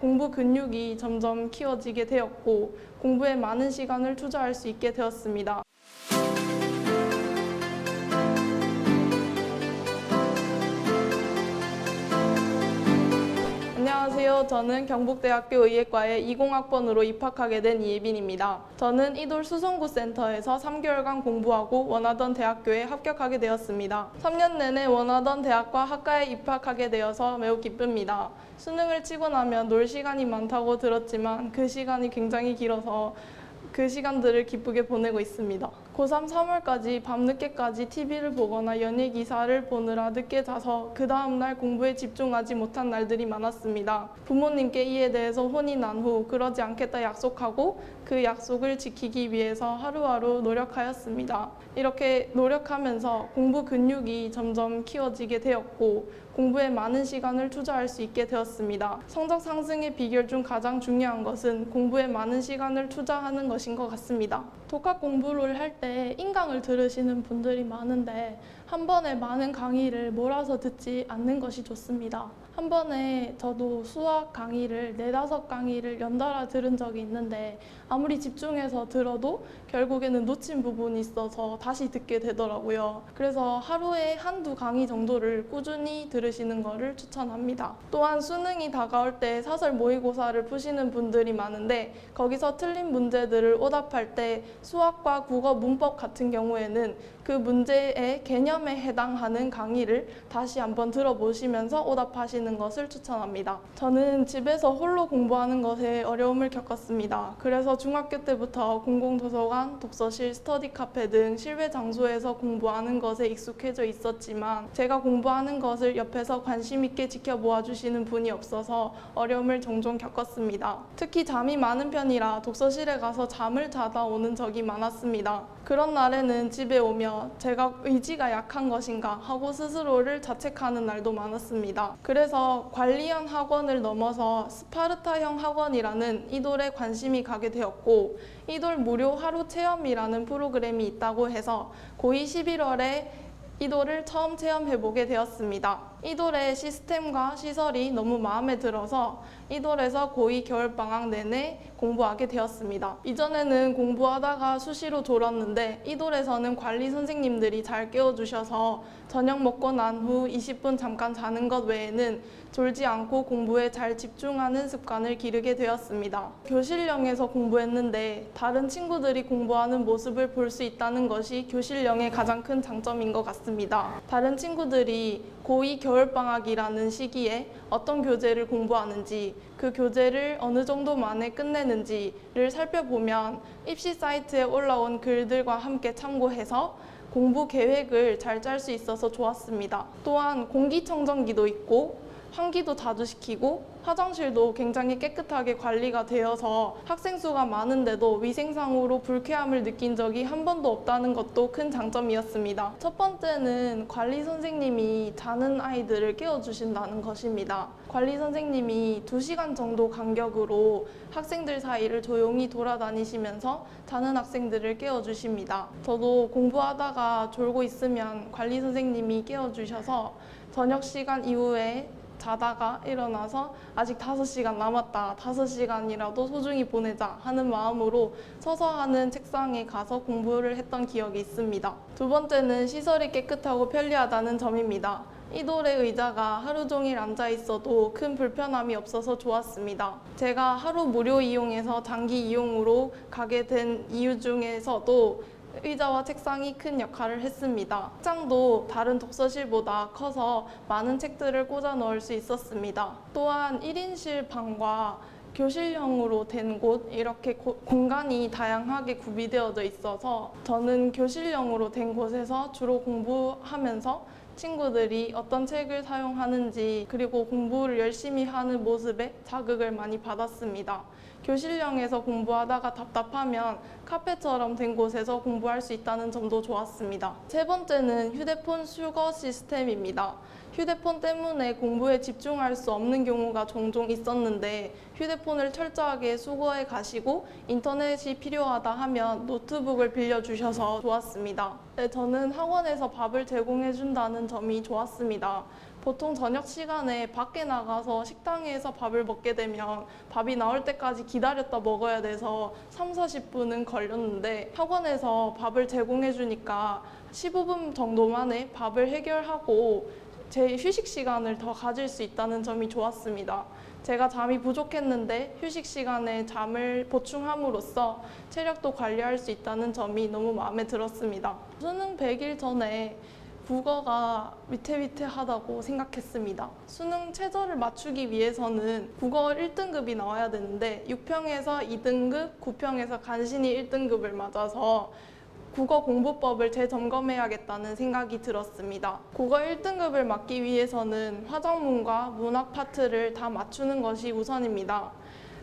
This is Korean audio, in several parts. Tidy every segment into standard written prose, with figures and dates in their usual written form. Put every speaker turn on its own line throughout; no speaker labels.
공부 근육이 점점 키워지게 되었고 공부에 많은 시간을 투자할 수 있게 되었습니다. 안녕하세요. 저는 경북대학교 의예과에 20학번으로 입학하게 된 이예빈입니다. 저는 이돌 수성구센터에서 3개월간 공부하고 원하던 대학교에 합격하게 되었습니다. 3년 내내 원하던 대학과 학과에 입학하게 되어서 매우 기쁩니다. 수능을 치고 나면 놀 시간이 많다고 들었지만 그 시간이 굉장히 길어서 그 시간들을 기쁘게 보내고 있습니다. 고3 3월까지 밤늦게까지 TV를 보거나 연예 기사를 보느라 늦게 자서 그 다음날 공부에 집중하지 못한 날들이 많았습니다. 부모님께 이에 대해서 혼이 난 후 그러지 않겠다 약속하고 그 약속을 지키기 위해서 하루하루 노력하였습니다. 이렇게 노력하면서 공부 근육이 점점 키워지게 되었고 공부에 많은 시간을 투자할 수 있게 되었습니다. 성적 상승의 비결 중 가장 중요한 것은 공부에 많은 시간을 투자하는 것인 것 같습니다. 독학 공부를 할 때 인강을 들으시는 분들이 많은데 한 번에 많은 강의를 몰아서 듣지 않는 것이 좋습니다. 한 번에 저도 수학 강의를 4-5강의를 연달아 들은 적이 있는데 아무리 집중해서 들어도 결국에는 놓친 부분이 있어서 다시 듣게 되더라고요. 그래서 하루에 1-2 강의 정도를 꾸준히 들으시는 것을 추천합니다. 또한 수능이 다가올 때 사설 모의고사를 푸시는 분들이 많은데 거기서 틀린 문제들을 오답할 때 수학과 국어, 문법 같은 경우에는 그 문제의 개념에 해당하는 강의를 다시 한번 들어보시면서 오답하시는 것을 추천합니다. 저는 집에서 홀로 공부하는 것에 어려움을 겪었습니다. 그래서 중학교 때부터 공공도서관, 독서실, 스터디 카페 등 실외 장소에서 공부하는 것에 익숙해져 있었지만 제가 공부하는 것을 옆에서 관심 있게 지켜보아 주시는 분이 없어서 어려움을 종종 겪었습니다. 특히 잠이 많은 편이라 독서실에 가서 잠을 자다 오는 적이 많았습니다. 그런 날에는 집에 오며 제가 의지가 약한 것인가 하고 스스로를 자책하는 날도 많았습니다. 그래서 관리형 학원을 넘어서 스파르타형 학원이라는 이돌에 관심이 가게 되었고 이돌 무료 하루 체험이라는 프로그램이 있다고 해서 고2 11월에 이돌을 처음 체험해보게 되었습니다. 이돌의 시스템과 시설이 너무 마음에 들어서 이돌에서 고2 겨울방학 내내 공부하게 되었습니다. 이전에는 공부하다가 수시로 졸았는데 이돌에서는 관리 선생님들이 잘 깨워주셔서 저녁 먹고 난 후 20분 잠깐 자는 것 외에는 졸지 않고 공부에 잘 집중하는 습관을 기르게 되었습니다. 교실령에서 공부했는데 다른 친구들이 공부하는 모습을 볼 수 있다는 것이 교실령의 가장 큰 장점인 것 같습니다. 다른 친구들이 고2 겨울방학이라는 시기에 어떤 교재를 공부하는지 그 교재를 어느 정도 만에 끝내는지를 살펴보면 입시 사이트에 올라온 글들과 함께 참고해서 공부 계획을 잘 짤 수 있어서 좋았습니다. 또한 공기청정기도 있고 환기도 자주 시키고 화장실도 굉장히 깨끗하게 관리가 되어서 학생 수가 많은데도 위생상으로 불쾌함을 느낀 적이 한 번도 없다는 것도 큰 장점이었습니다. 첫 번째는 관리 선생님이 자는 아이들을 깨워주신다는 것입니다. 관리 선생님이 2시간 정도 간격으로 학생들 사이를 조용히 돌아다니시면서 자는 학생들을 깨워주십니다. 저도 공부하다가 졸고 있으면 관리 선생님이 깨워주셔서 저녁 시간 이후에 자다가 일어나서 아직 5시간 남았다. 5시간이라도 소중히 보내자 하는 마음으로 서서 하는 책상에 가서 공부를 했던 기억이 있습니다. 두 번째는 시설이 깨끗하고 편리하다는 점입니다. 이돌의 의자가 하루 종일 앉아 있어도 큰 불편함이 없어서 좋았습니다. 제가 하루 무료 이용해서 장기 이용으로 가게 된 이유 중에서도 의자와 책상이 큰 역할을 했습니다. 책장도 다른 독서실보다 커서 많은 책들을 꽂아 넣을 수 있었습니다. 또한 1인실 방과 교실형으로 된 곳, 이렇게 공간이 다양하게 구비되어져 있어서 저는 교실형으로 된 곳에서 주로 공부하면서 친구들이 어떤 책을 사용하는지 그리고 공부를 열심히 하는 모습에 자극을 많이 받았습니다. 교실형에서 공부하다가 답답하면 카페처럼 된 곳에서 공부할 수 있다는 점도 좋았습니다. 세 번째는 휴대폰 수거 시스템입니다. 휴대폰 때문에 공부에 집중할 수 없는 경우가 종종 있었는데 휴대폰을 철저하게 수거해 가시고 인터넷이 필요하다 하면 노트북을 빌려주셔서 좋았습니다. 네, 저는 학원에서 밥을 제공해 준다는 점이 좋았습니다. 보통 저녁 시간에 밖에 나가서 식당에서 밥을 먹게 되면 밥이 나올 때까지 기다렸다 먹어야 돼서 3, 40분은 걸렸는데 학원에서 밥을 제공해 주니까 15분 정도 만에 밥을 해결하고 제 휴식 시간을 더 가질 수 있다는 점이 좋았습니다. 제가 잠이 부족했는데 휴식 시간에 잠을 보충함으로써 체력도 관리할 수 있다는 점이 너무 마음에 들었습니다. 수능 100일 전에 국어가 위태위태하다고 생각했습니다. 수능 최저를 맞추기 위해서는 국어 1등급이 나와야 되는데 6평에서 2등급, 9평에서 간신히 1등급을 맞아서 국어 공부법을 재점검해야겠다는 생각이 들었습니다. 국어 1등급을 맞기 위해서는 화작문과 문학 파트를 다 맞추는 것이 우선입니다.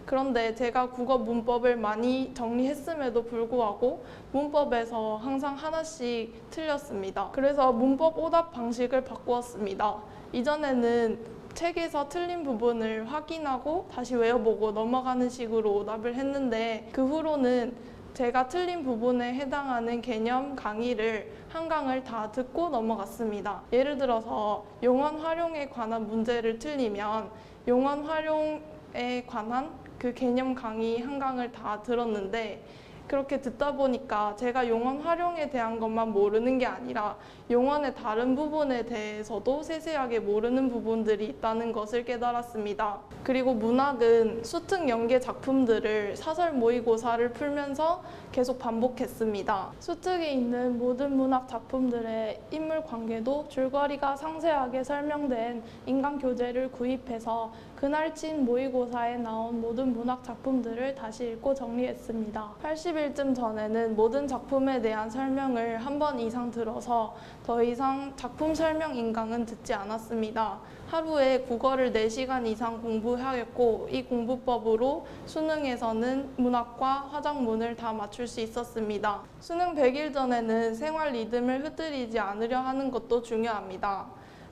그런데 제가 국어 문법을 많이 정리했음에도 불구하고 문법에서 항상 하나씩 틀렸습니다. 그래서 문법 오답 방식을 바꾸었습니다. 이전에는 책에서 틀린 부분을 확인하고 다시 외워보고 넘어가는 식으로 오답을 했는데 그 후로는 제가 틀린 부분에 해당하는 개념 강의를 한 강을 다 듣고 넘어갔습니다. 예를 들어서 용언 활용에 관한 문제를 틀리면 용언 활용에 관한 그 개념 강의 한 강을 다 들었는데 그렇게 듣다 보니까 제가 용언 활용에 대한 것만 모르는 게 아니라 용언의 다른 부분에 대해서도 세세하게 모르는 부분들이 있다는 것을 깨달았습니다. 그리고 문학은 수특 연계 작품들을 사설 모의고사를 풀면서 계속 반복했습니다. 수특에 있는 모든 문학 작품들의 인물 관계도 줄거리가 상세하게 설명된 인간 교재를 구입해서 그날쯤 모의고사에 나온 모든 문학 작품들을 다시 읽고 정리했습니다. 80일쯤 전에는 모든 작품에 대한 설명을 한 번 이상 들어서 더 이상 작품 설명 인강은 듣지 않았습니다. 하루에 국어를 4시간 이상 공부하였고 이 공부법으로 수능에서는 문학과 화작문을 다 맞출 수 있었습니다. 수능 100일 전에는 생활 리듬을 흐트리지 않으려 하는 것도 중요합니다.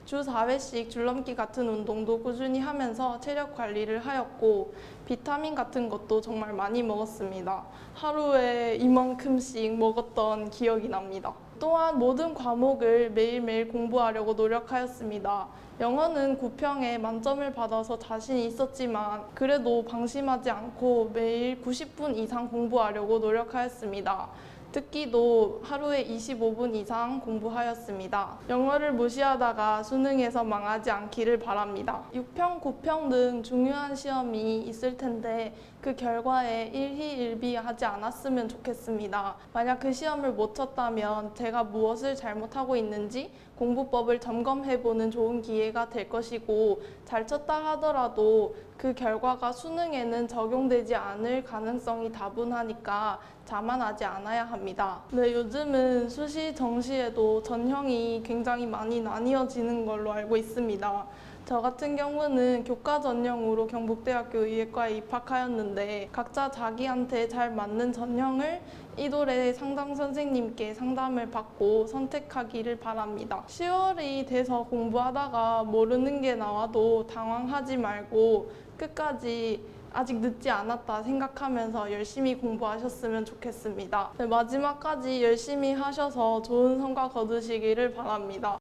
주 4회씩 줄넘기 같은 운동도 꾸준히 하면서 체력 관리를 하였고 비타민 같은 것도 정말 많이 먹었습니다. 하루에 이만큼씩 먹었던 기억이 납니다. 또한 모든 과목을 매일매일 공부하려고 노력하였습니다. 영어는 9평에 만점을 받아서 자신이 있었지만 그래도 방심하지 않고 매일 90분 이상 공부하려고 노력하였습니다. 듣기도 하루에 25분 이상 공부하였습니다. 영어를 무시하다가 수능에서 망하지 않기를 바랍니다. 6평, 9평 등 중요한 시험이 있을 텐데 그 결과에 일희일비하지 않았으면 좋겠습니다. 만약 그 시험을 못 쳤다면 제가 무엇을 잘못하고 있는지 공부법을 점검해보는 좋은 기회가 될 것이고 잘 쳤다 하더라도 그 결과가 수능에는 적용되지 않을 가능성이 다분하니까 자만하지 않아야 합니다. 네, 요즘은 수시, 정시에도 전형이 굉장히 많이 나뉘어지는 걸로 알고 있습니다. 저 같은 경우는 교과 전형으로 경북대학교 의예과에 입학하였는데 각자 자기한테 잘 맞는 전형을 이돌의 상담 선생님께 상담을 받고 선택하기를 바랍니다. 10월이 돼서 공부하다가 모르는 게 나와도 당황하지 말고 끝까지 아직 늦지 않았다 생각하면서 열심히 공부하셨으면 좋겠습니다. 네, 마지막까지 열심히 하셔서 좋은 성과 거두시기를 바랍니다.